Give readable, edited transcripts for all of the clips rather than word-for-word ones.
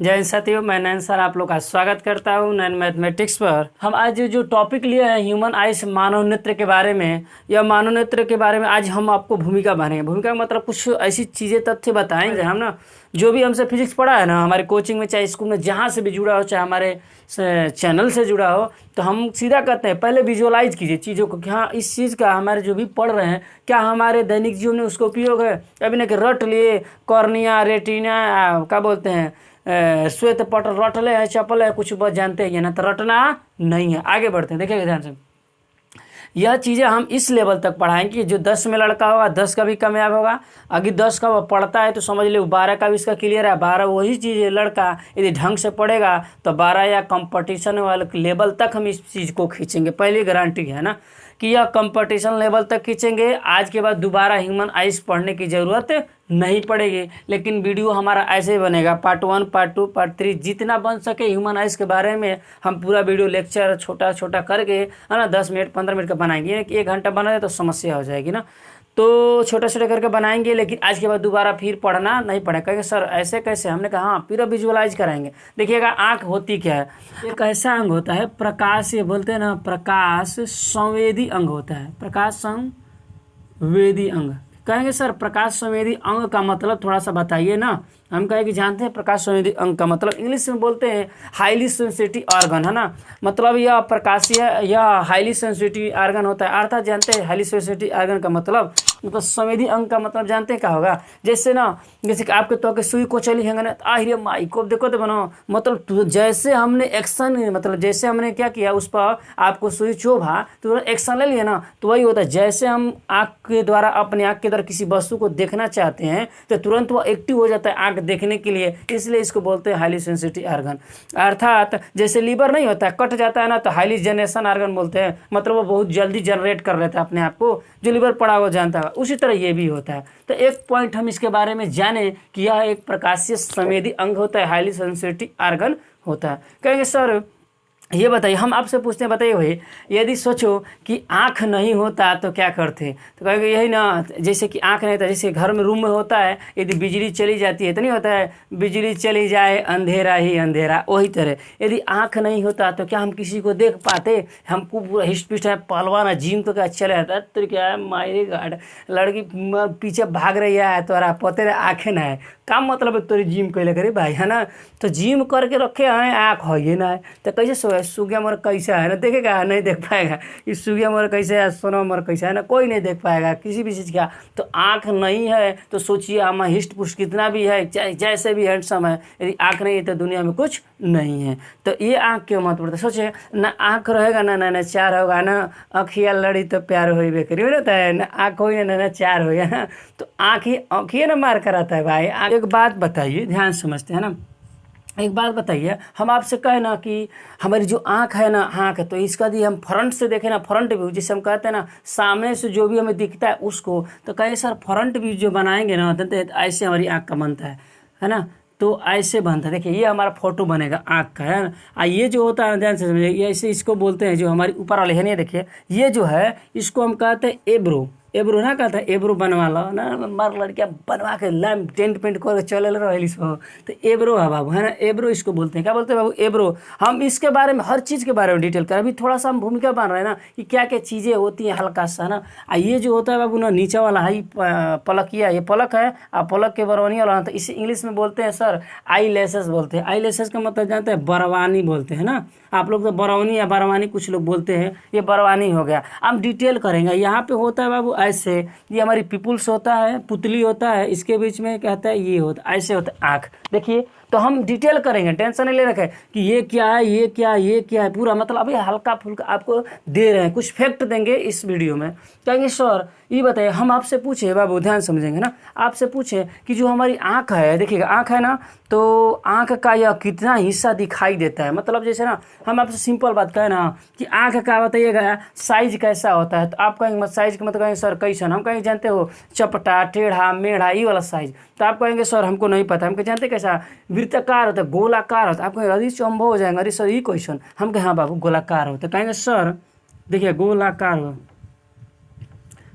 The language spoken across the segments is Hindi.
जय हिंद साथियों, मैं नयन सर आप लोग का स्वागत करता हूँ नयन मैथमेटिक्स पर। हम आज जो टॉपिक लिए हैं ह्यूमन आइस मानव नेत्र के बारे में, या मानव नेत्र के बारे में आज हम आपको भूमिका बनेंगे। भूमिका का मतलब कुछ ऐसी चीज़ें तथ्य बताएंगे हम ना, जो भी हमसे फिजिक्स पढ़ा है ना हमारे कोचिंग में, चाहे स्कूल में जहाँ से भी जुड़ा हो, चाहे हमारे चैनल से जुड़ा हो, तो हम सीधा कहते हैं पहले विजुअलाइज कीजिए चीज़ों को कि हाँ इस चीज़ का हमारे जो भी पढ़ रहे हैं क्या हमारे दैनिक जीवन में उसका उपयोग है। अभी ना कि रट लिए कॉर्निया रेटिना क्या बोलते हैं श्वेत पटल रट ले है चपल है, कुछ बस जानते हैं ना, तो रटना नहीं है। आगे बढ़ते हैं, देखिएगा ध्यान से। यह चीज़ें हम इस लेवल तक पढ़ाएंगे कि जो 10 में लड़का होगा 10 का भी कामयाब होगा। अगर 10 का वो पढ़ता है तो समझ ले 12 का भी इसका क्लियर है। 12 वही चीज़ है, लड़का यदि ढंग से पढ़ेगा तो 12 या कंपटीशन वाले लेवल तक हम इस चीज़ को खींचेंगे। पहली गारंटी है ना कि यह कंपटीशन लेवल तक खींचेंगे। आज के बाद दोबारा ह्यूमन आइस पढ़ने की ज़रूरत नहीं पड़ेगी। लेकिन वीडियो हमारा ऐसे ही बनेगा, पार्ट 1 पार्ट 2 पार्ट 3 जितना बन सके ह्यूमन आइस के बारे में हम पूरा वीडियो लेक्चर छोटा छोटा करके है ना 10 मिनट 15 मिनट का बनाएंगे। कि 1 घंटा बना दे तो समस्या हो जाएगी ना, तो छोटा छोटा करके बनाएंगे। लेकिन आज के बाद दोबारा फिर पढ़ना नहीं पड़ेगा। कहेंगे सर ऐसे कैसे, हमने कहा हाँ पूरा विजुअलाइज कराएंगे। देखिएगा आँख होती क्या है, एक ऐसा अंग होता है प्रकाश, ये बोलते हैं ना प्रकाश संवेदी अंग होता है। प्रकाश संवेदी अंग कहेंगे सर प्रकाश संवेदी अंग का मतलब थोड़ा सा बताइए ना। हम कहें कि जानते हैं प्रकाश संवेदी अंग का मतलब इंग्लिश में बोलते हैं हाईली सेंसिटिव ऑर्गन, है ना। मतलब यह प्रकाशीय यह हाईली सेंसिटिव ऑर्गन होता है। अर्थात जानते हैं हाईली सेंसिटिव ऑर्गन का मतलब संवेदी अंग का मतलब जानते हैं क्या होगा। जैसे ना जैसे कि आपके तो के सुई को चली है ना, आहिरे माई को देखो तो बनो, मतलब जैसे हमने एक्शन, मतलब जैसे हमने क्या किया उस पर आपको सुई चोभा तो एक्शन ले लिया ना, तो वही होता है। जैसे हम आँख के द्वारा अपने आँख के द्वारा किसी वस्तु को देखना चाहते हैं तो तुरंत वो एक्टिव हो जाता है आँख देखने के लिए, इसलिए इसको बोलते हैं हाईली सेंसिटिव ऑर्गन। अर्थात जैसे लीवर नहीं होता है, कट जाता है ना तो हाईली जनरेशन ऑर्गन बोलते हैं, मतलब वो बहुत जल्दी जनरेट कर लेता है अपने आप को। जो लीवर पड़ा वो जानता है, उसी तरह ये भी होता है। तो एक पॉइंट हम इसके बारे में जाने कि यह एक प्रकाशीय संवेदी अंग होता है, हाईली सेंसिटिव ऑर्गन होता है। कहेंगे सर ये बताइए, हम आपसे पूछते हैं बताइए भाई, यदि सोचो कि आँख नहीं होता तो क्या करते, तो कहेंगे यही ना, जैसे कि आँख नहीं होता, जैसे घर में रूम में होता है यदि बिजली चली जाती है तो नहीं होता है बिजली चली जाए अंधेरा ही अंधेरा, वही तरह यदि आँख नहीं होता तो क्या हम किसी को देख पाते। हमको पूरा हिस्ट पिस्ट है पहलवान जिम तो क्या चले जाता है, तो क्या है मायरे गार्ड लड़की पीछे भाग रही है तोरा पते रहे आँखें ना है, काम मतलब तोरी जिम कैले करे भाई, है ना। तो जिम करके रखे हैं आँख हो ये ना है, तो कैसे सूर्य मोर कैसा है ना, देखेगा नहीं देख पाएगा। इस सूर्य मोर कैसे है, सोना मोर कैसा है ना, कोई नहीं देख पाएगा किसी भी चीज़ का। तो आँख नहीं है तो सोचिए हम हिस्ट पुष्ट कितना भी है, जैसे भी हैंडसम है, यदि आँख नहीं है तो दुनिया में कुछ नहीं है। तो ये आँख क्यों महत्वपूर्ण है, सोचिए ना आँख रहेगा ना ना चार होगा ना, अखिया लड़ी तो प्यार हो बेकरी हो रहता है ना, आँख हो ना चार हो ना, तो आँखिए ना मार कराता है भाई। एक बात बताइए, ध्यान समझते हैं ना, एक बात बताइए, हम आपसे कहें ना कि हमारी जो आँख है ना, आँख है तो इसका यदि हम फ्रंट से देखें ना, फ्रंट व्यू जिसे हम कहते हैं ना, सामने से जो भी हमें दिखता है उसको, तो कहे सर फ्रंट व्यू जो बनाएंगे ना तो ऐसे हमारी आँख का बनता है ना, तो ऐसे बनता है। देखिए ये हमारा फोटो बनेगा आँख का, है ना। ये जो होता है ध्यान से समझिए, ये ऐसे इसको बोलते हैं जो हमारी ऊपर वाले है नहीं, देखिए ये जो है इसको हम कहते हैं एब्रो। एब्रो ना कहता है एब्रो बनवा लो ना, मार लड़कियाँ बनवा के लैम टेंट पेंट कर चले रही सो, तो एब्रो है बाबू, है ना, एब्रो इसको बोलते हैं। क्या बोलते हैं बाबू, एब्रो। हम इसके बारे में हर चीज़ के बारे में डिटेल करें, अभी थोड़ा सा हम भूमिका बन रहे हैं ना कि क्या क्या चीज़ें होती हैं हल्का सा ना। ये जो होता है बाबू ना नीचे वाला है पलकिया, ये पलक है, पलक के बरवानी वाला, तो इसे इंग्लिश में बोलते हैं सर आई लेसेस बोलते हैं। आई लेसेस का मतलब जानते हैं बरवानी बोलते हैं ना, आप लोग तो बरौनी या बरवानी कुछ लोग बोलते हैं, ये बरवानी हो गया। हम डिटेल करेंगे। यहाँ पे होता है बाबू ऐसे, ये हमारी पिपुल्स होता है, पुतली होता है, इसके बीच में कहता है ये होता है, ऐसे होता है आँख। देखिए तो हम डिटेल करेंगे, टेंशन नहीं ले रखे कि ये क्या है ये क्या ये क्या है, पूरा मतलब अभी हल्का फुल्का आपको दे रहे हैं, कुछ फैक्ट देंगे इस वीडियो में। कहेंगे सर ये बताइए, हम आपसे पूछे बाबू ध्यान समझेंगे ना, आपसे पूछे कि जो हमारी आँख है, देखिएगा आँख है ना, तो आँख का यह कितना हिस्सा दिखाई देता है, मतलब जैसे ना हम आपसे सिंपल बात कहें ना कि आँख का बताइएगा साइज कैसा होता है, तो आप कहेंगे साइज का मतलब कहेंगे सर कैसन, हम कहेंगे जानते हो चपटा टेढ़ा मेढ़ा ये वाला साइज, तो आप कहेंगे सर हमको नहीं पता, हमको जानते कैसा वृत्ताकार होता है गोलाकार होता है। आप कहेंगे अरे चंबो हो जाएंगे, अरे सर ये क्वेश्चन, हम कहें हाँ बाबू गोलाकार होता है। कहेंगे सर देखिए गोलाकार हो,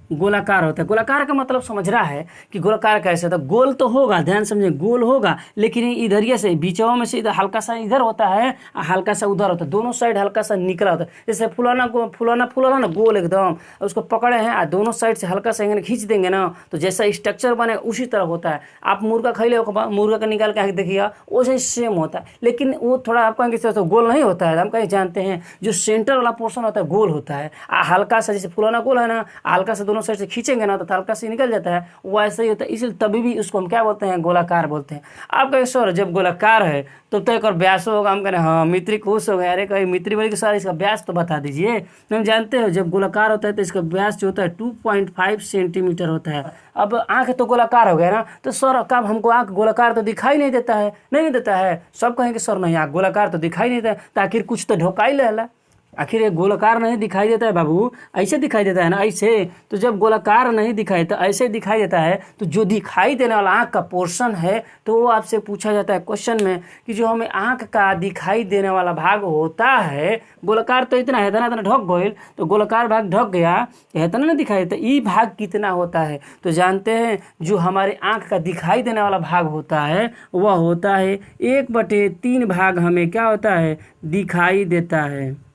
गोलाकार होता है। गोलाकार का मतलब समझ रहा है कि गोलाकार कैसे होता है। गोल तो होगा, ध्यान समझे, गोल होगा, लेकिन इधरिया से बीचों में से इधर हल्का सा इधर होता है और हल्का सा उधर होता है, दोनों साइड हल्का सा निकला होता है। जैसे फुलाना फुलाना ना गोल एकदम, उसको पकड़े हैं और दोनों साइड से हल्का सा खींच देंगे ना तो जैसा स्ट्रक्चर बने उसी तरह होता है। आप मुर्गा खैले मुर्गा का निकाल के देखिएगा वैसे सेम होता है, लेकिन वो थोड़ा आप कहेंगे तो गोल नहीं होता है। हम कहीं जानते हैं जो सेंटर वाला पोर्शन होता है गोल होता है, हल्का सा जैसे फुलाना गोल है ना, हल्का सा दोनों साइड से खींचेंगे ना तो हल्का से निकल जाता है, वैसे ही होता है। इसलिए तभी भी उसको हम क्या बोलते हैं, गोलाकार बोलते हैं। आप कहें सर जब गोलाकार है तो तय कर व्यास होगा। हम कहें हाँ, मित्री खुश हो गए। अरे कहीं मित्री बोले कि सर इसका व्यास तो बता दीजिए। तो हम जानते हो जब गोलाकार होता है तो इसका व्यास जो होता है 2.5 सेंटीमीटर होता है। अब आंख तो गोलाकार हो गया ना, तो सर कब हमको आंख गोलाकार तो दिखाई नहीं देता है, नहीं देता है। सब कहेंगे सर नहीं, आंख गोलाकार तो दिखाई नहीं देता है, तो आखिर कुछ तो ढोका ही लेला। आखिर ये गोलाकार नहीं दिखाई देता है बाबू, ऐसे दिखाई देता है ना, ऐसे। तो जब गोलाकार नहीं दिखाई तो ऐसे दिखाई देता है, तो जो दिखाई देने वाला आँख का पोर्शन है तो वो आपसे पूछा जाता है क्वेश्चन में कि जो हमें आँख का दिखाई देने वाला भाग होता है, गोलाकार तो इतना है इतना ढक गई, तो गोलाकार भाग ढक गया, इतना ना दिखाई देता, ये भाग कितना होता है। तो जानते हैं जो हमारे आँख का दिखाई देने वाला भाग होता है वह होता है 1/3 भाग हमें क्या होता है, दिखाई देता है।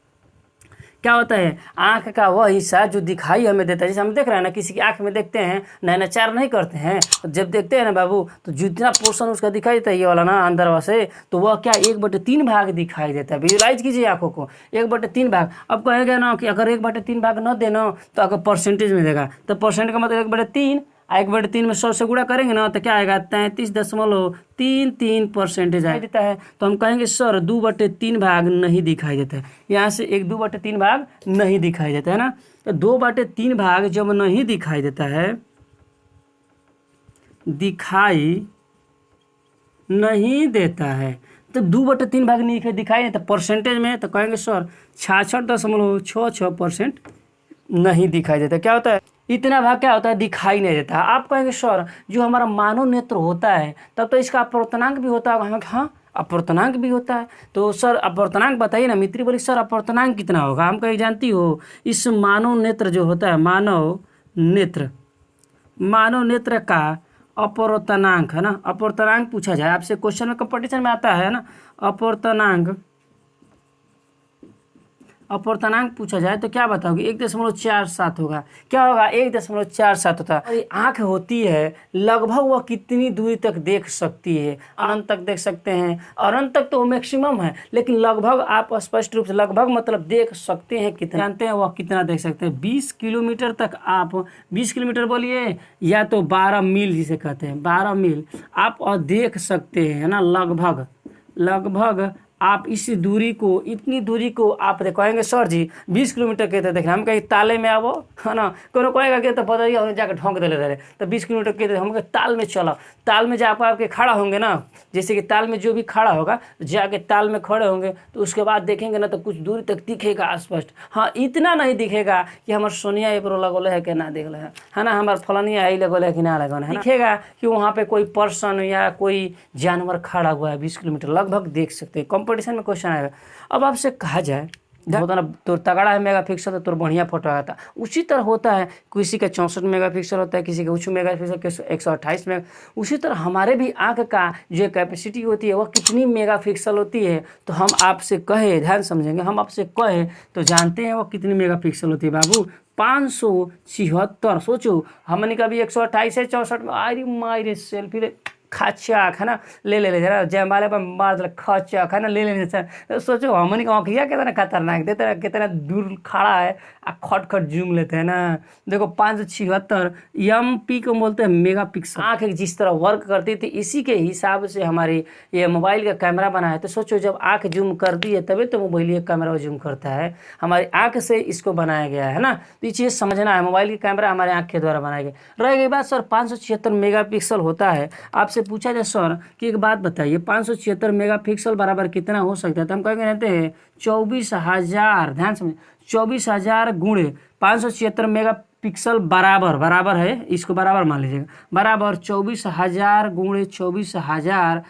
क्या होता है, आँख का वह हिस्सा जो दिखाई हमें देता है। जैसे हम देख रहे हैं ना, किसी की आँख में देखते हैं नैनाचार नहीं करते हैं, तो जब देखते हैं ना बाबू तो जितना पोर्शन उसका दिखाई देता है ये वाला ना अंदर वैसे, तो वह क्या 1/3 भाग दिखाई देता है। विजुलाइज कीजिए आँखों को, 1/3 भाग। अब कहेगा ना कि अगर 1/3 भाग न देना तो अगर परसेंटेज में देगा, तो परसेंट का मतलब 1/3, 1/3 में 100 से गुणा करेंगे ना तो क्या आएगा, 33.33% आ देता है। तो हम कहेंगे सर 2/3 भाग नहीं दिखाई देता है। यहाँ से एक 2/3 भाग नहीं दिखाई देता है ना, तो 2/3 भाग जब नहीं दिखाई देता है, दिखाई नहीं देता है, तो 2/3 भाग नहीं दिखाई देता परसेंटेज में, तो कहेंगे सर 66.66% नहीं दिखाई देता। क्या होता है, इतना भाग क्या होता है, दिखाई नहीं देता। आप कहेंगे सर जो हमारा मानव नेत्र होता है तब तो इसका अपवर्तनांक भी होता है। हम हाँ, अपवर्तनांक भी होता है। तो सर अपवर्तनांक बताइए ना। मित्री बोली सर अपवर्तनांक कितना होगा। हम कहीं जानती हो, इस मानव नेत्र जो होता है, मानव नेत्र का अपवर्तनांक है ना, अपवर्तनांक पूछा जाए आपसे क्वेश्चन में, कंपटीशन में आता है ना, अपवर्तनांक पूछा जाए तो क्या बताओगे, 1.47 होगा। क्या होगा, 1.47 होता है। और आँख होती है लगभग वह कितनी दूरी तक देख सकती है, अनंत तक देख सकते हैं। अनंत तक तो मैक्सिमम है, लेकिन लगभग आप स्पष्ट रूप से लगभग मतलब देख सकते हैं कितना, जानते हैं वह कितना देख सकते हैं। 20 किलोमीटर तक आप, 20 किलोमीटर बोलिए या तो 12 मील जिसे कहते हैं, 12 मील आप देख सकते हैं ना। लगभग आप इस दूरी को, इतनी दूरी को आप कहेंगे सर जी 20 किलोमीटर के देख रहे हम कहीं ताले में आवो है ना, कोनो कहेगा कि तो बताइए हमने जाकर ढोंक दे रहे, तो 20 किलोमीटर के हम कहे ताल में चलो। ताल में जाकर आपके खड़ा होंगे ना, जैसे कि ताल में जो भी खड़ा होगा जाके ताल में खड़े होंगे तो उसके बाद देखेंगे ना तो कुछ दूरी तक दिखेगा स्पष्ट। हाँ, इतना नहीं दिखेगा कि हमारे सोनिया ये पर लगल है कि ना देख है ना, हमारे फलानिया है लगल है कि ना लगल है। दिखेगा कि वहाँ पे कोई पर्सन या कोई जानवर खड़ा हुआ है। 20 किलोमीटर लगभग देख सकते हैं। कंपटीशन में क्वेश्चन आएगा। अब आपसे कहा जाए होता ना तो तगड़ा है मेगापिक्सल तो बढ़िया फोटो आता, उसी तरह होता है। किसी का 64 मेगापिक्सल होता है, किसी का उच्च मेगापिक्सल के 128 मेगा। उसी तरह हमारे भी आँख का जो कैपेसिटी होती है वह कितनी मेगापिक्सल होती है। तो हम आपसे कहे, ध्यान समझेंगे, हम आपसे कहे तो जानते हैं वह कितनी मेगापिक्सल होती है बाबू, 576। सोचो हमने का भी 128 है, 64 में आई मायरे सेल्फी ले खचाक है ना, ले जरा जयमाले पर मार दे खचाक है ना, ले तो सोचो हमने का आँखिया कितना खतरनाक देते, कितना दूर खड़ा है आ खट जूम लेते हैं ना। देखो 576 MP को बोलते हैं मेगापिक्सल। आँख जिस तरह वर्क करती थी इसी के हिसाब से हमारी ये मोबाइल का कैमरा बना है। तो सोचो जब आँख जूम कर दी है तभी तो मोबाइल का कैमरा जूम करता है, हमारी आँख से इसको बनाया गया है ना। तो ये चीज़ समझना है, मोबाइल की कैमरा हमारे आँख के द्वारा बनाया गया। रह गई बात सर 576 मेगापिक्सल होता है, आपसे पूछा जाए सर कि एक बात बताइए 576 मेगापिक्सल बराबर कितना हो सकता है, तो हम कहेंगे रहते हैं 24,000। ध्यान समझ, 24,000 गुणे 576 मेगापिक्सल बराबर है, इसको बराबर मान लीजिएगा, बराबर 24,000 गुणे 24,000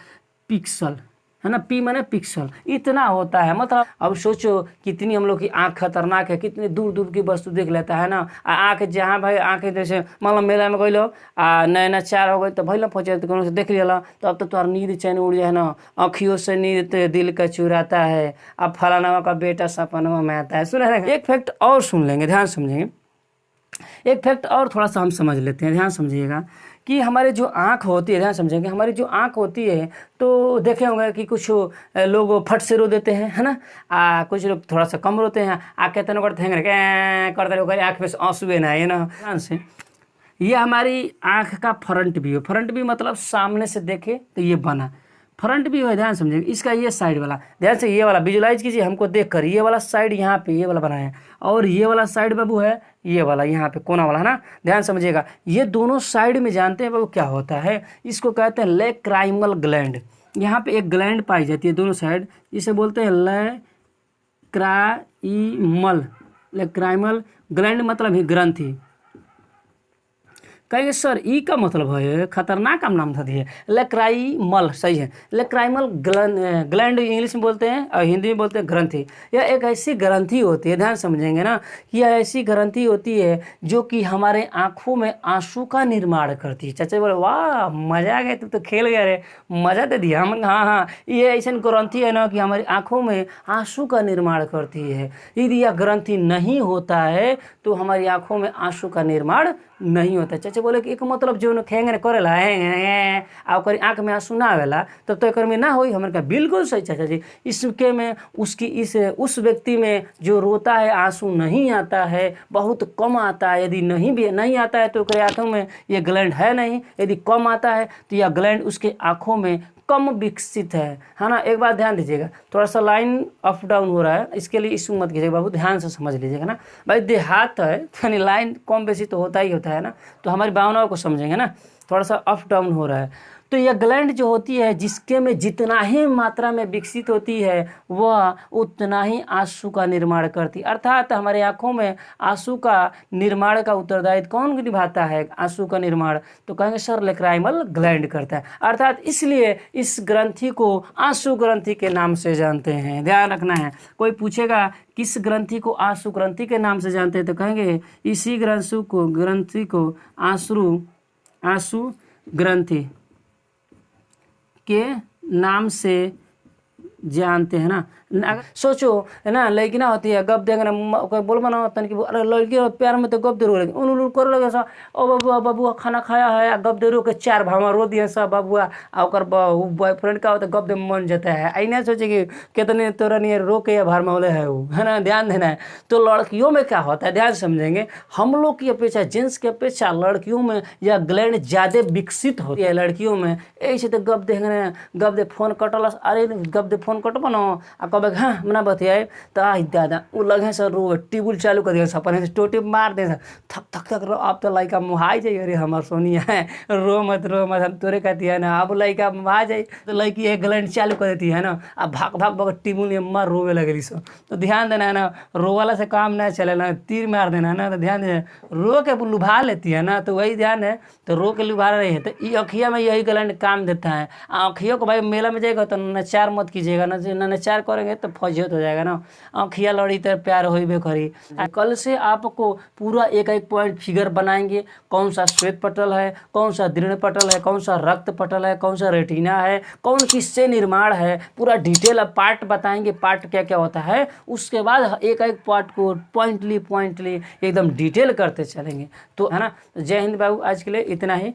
पिक्सल। है ना, पी माने पिक्सल, इतना होता है। मतलब अब सोचो कितनी हम लोग की आँख खतरनाक है, कितनी दूर दूर की वस्तु देख लेता है ना। आँख जहाँ भाई आँखें जैसे मतलब मेला में गई लो नैना चार हो गई तो भैया पहुँचे तो कौन से देख लिया तो अब तो तुम्हारा नींद चैन उड़ जाए ना, आँखियों से नींद दिल का चुराता है, अब फलाना का बेटा सपनों में आता है। सुना है एक फैक्ट और सुन लेंगे, ध्यान समझेंगे। एक फैक्ट और थोड़ा सा हम समझ लेते हैं, ध्यान समझिएगा कि हमारे जो आँख होती है, ध्यान समझेंगे, हमारी जो आँख होती है तो देखे होंगे कि कुछ लोग फट से रो देते हैं, है ना, कुछ लोग थोड़ा सा कम रोते हैं, आँख कहते हैं करते हैं करते रहे आँख में से आंसू ना है ना, ध्यान से। ये हमारी आँख का फ्रंट व्यू, फ्रंट व्यू मतलब सामने से देखे तो ये बना फ्रंट व्यू है, ध्यान समझिए। इसका ये साइड वाला ध्यान से ये वाला विजुलाइज कीजिए हमको देखकर, ये वाला साइड यहाँ पे ये वाला बनाया है, और ये वाला साइड बाबू है ये वाला यहाँ पे कोना वाला, है ना, ध्यान समझिएगा। ये दोनों साइड में जानते हैं बाबू क्या होता है, इसको कहते हैं लैक्राइमल ग्लैंड। यहाँ पे एक ग्लैंड पाई जाती है दोनों साइड, इसे बोलते हैं लैक्राइमल। लैक्राइमल ग्लैंड मतलब ही ग्रंथि। कहेंगे सर ई का मतलब है, खतरनाक काम नाम था दिए, लैक्राइमल, सही है। लैक्राइमल ग्लैंड इंग्लिश में बोलते हैं और हिंदी में बोलते हैं ग्रंथि। यह एक ऐसी ग्रंथि होती है, ध्यान समझेंगे ना, यह ऐसी ग्रंथि होती है जो कि हमारे आँखों में आंसू का निर्माण करती है। चाचा बोले वाह मजा आ गया, तू तो खेल गया रे, मजा दे दिया हम। हाँ हाँ, ये ऐसी ग्रंथि है ना कि हमारी आँखों में आंसू का निर्माण करती है। यदि यह ग्रंथि नहीं होता है तो हमारी आँखों में आंसू का निर्माण नहीं होता। चाचा बोले कि एक मतलब जो खेंगे करेला आ ओकर आँख में आंसू ना आवेला तब तो एक में ना होई, हमारे का बिल्कुल सही चाचा जी। इसके में उसकी उस व्यक्ति में जो रोता है आंसू नहीं आता है, बहुत कम आता है। यदि नहीं आता है तो उसके आँखों में ये ग्लैंड है नहीं, यदि कम आता है तो यह ग्लैंड उसके आँखों में कम विकसित है ना। एक बात ध्यान दीजिएगा, थोड़ा सा लाइन अप डाउन हो रहा है, इसके लिए इशू मत कीजिएगा बाबू, ध्यान से समझ लीजिएगा ना भाई। देहात है यानी लाइन कम बेसी तो होता ही होता है ना, तो हमारी भावनाओं को समझेंगे ना, थोड़ा सा अप डाउन हो रहा है। तो यह ग्लैंड जो होती है जिसके में जितना ही मात्रा में विकसित होती है वह उतना ही आंसू का निर्माण करती है। अर्थात हमारे आँखों में आंसू का निर्माण का उत्तरदायित्व कौन निभाता है, आंसू का निर्माण, तो कहेंगे सर लैक्राइमल ग्लैंड करता है। अर्थात इसलिए इस ग्रंथि को आंसू ग्रंथि के नाम से जानते हैं, ध्यान रखना है। कोई पूछेगा किस ग्रंथि को आंसू ग्रंथि के नाम से जानते हैं तो कहेंगे इसी ग्रंथि को आंसू ग्रंथि के नाम से जानते हैं ना। सोचो है ना, लड़की ना होती है गप देंगे ना, बोल बना तन कि अरे लड़की प्यार में तो गप दे रो लगे उन कर लगे सा, ओ बबुआ बबुआ खाना खाया है, गप दे रो के चार भाव रो दिए सब बबुआ, और बॉयफ्रेंड का होता गप दे मन जाता है। ऐना सोचे कि कितने तोरा नहीं रो के या भार मौले है वो, है ना, ध्यान देना है। तो लड़कियों में क्या होता है ध्यान समझेंगे, हम लोग की अपेक्षा जेंट्स की अपेक्षा लड़कियों में यह ग्लैंड ज़्यादा विकसित होती है। लड़कियों में ऐसे तो गप देंगे, गप दे फोन कटल, अरे गप दे फोन कट बनो आ कब हाँ मना बतियाए तो आई दादा वो लगे सर रो टेबुल चालू कर दिया अपन टोटे मार दे थक थक थक रो। अब तो लड़का मुहाई जाइए, अरे हमार सोनिया है रो मत हम तोरे कहती है ना। अब लड़का मुहा जाए तो लड़की एक ग्लैंड चालू कर देती है ना, अब भाग भाग भाग टेबुल मार रोवे लगेली सो। तो ध्यान देना है ना, रो वाला से काम ना चले ना, तीर मार देना है ना, तो ध्यान देना रो के लुभा लेती है ना, तो वही ध्यान है। तो रो के लुभा रही है तो ये अखिया में यही ग्लैंड काम देता है। आँखियों को भाई मेला में जाएगा तो नचार मत कीजिएगा ना, नचार करेंगे तो फौजियत हो जाएगा ना, आँखिया लड़ी तो प्यार हो भी करी। कल से आपको पूरा एक पॉइंट फिगर बनाएंगे, कौन सा श्वेत पटल है, कौन सा दृढ़ पटल है, कौन सा रक्त पटल है, कौन सा रेटिना है, कौन किससे निर्माण है, पूरा डिटेल पार्ट बताएंगे, पार्ट क्या क्या होता है। उसके बाद एक पार्ट को पॉइंटली एकदम डिटेल करते चलेंगे, तो है ना। जय हिंद बाबू, आज के लिए इतना ही।